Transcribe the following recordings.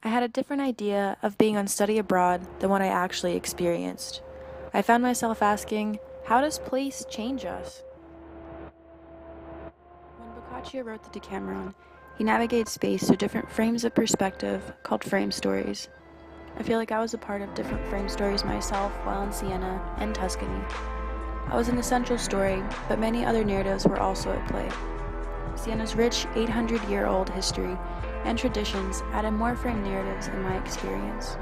I had a different idea of being on study abroad than what I actually experienced. I found myself asking, how does place change us? When Boccaccio wrote the Decameron, he navigated space through different frames of perspective called frame stories. I feel like I was a part of different frame stories myself while in Siena and Tuscany. I was in the central story, but many other narratives were also at play. Siena's rich 800-year-old history and traditions added more framed narratives in my experience.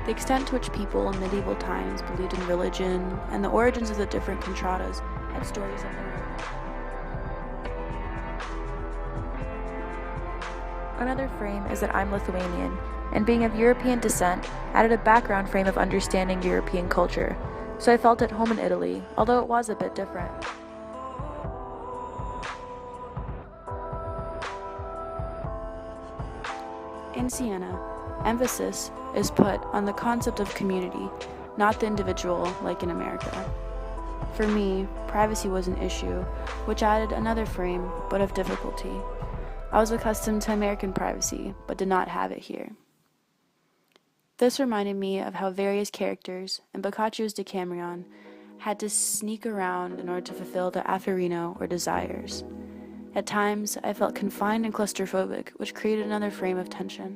The extent to which people in medieval times believed in religion and the origins of the different contradas had stories of their own. Another frame is that I'm Lithuanian, and being of European descent added a background frame of understanding European culture, so I felt at home in Italy, although it was a bit different. In Siena, emphasis is put on the concept of community, not the individual like in America. For me, privacy was an issue, which added another frame, but of difficulty. I was accustomed to American privacy, but did not have it here. This reminded me of how various characters in Boccaccio's Decameron had to sneak around in order to fulfill their afferino or desires. At times, I felt confined and claustrophobic, which created another frame of tension.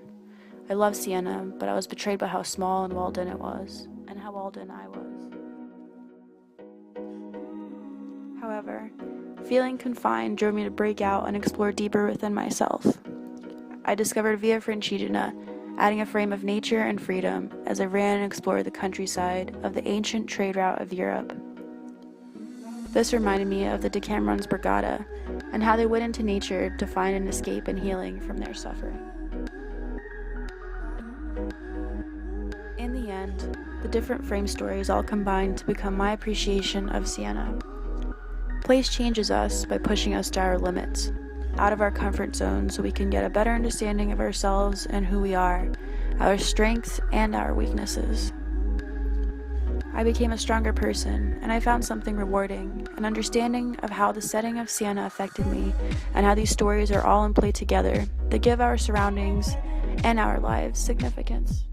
I loved Siena, but I was betrayed by how small and walled in it was, and how walled in I was. However, feeling confined drove me to break out and explore deeper within myself. I discovered Via Francigena, adding a frame of nature and freedom as I ran and explored the countryside of the ancient trade route of Europe. This reminded me of the Decameron's Brigada, and how they went into nature to find an escape and healing from their suffering. In the end, the different frame stories all combined to become my appreciation of Siena. Place changes us by pushing us to our limits, out of our comfort zone so we can get a better understanding of ourselves and who we are, our strengths and our weaknesses. I became a stronger person, and I found something rewarding, an understanding of how the setting of Siena affected me, and how these stories are all in play together that give our surroundings and our lives significance.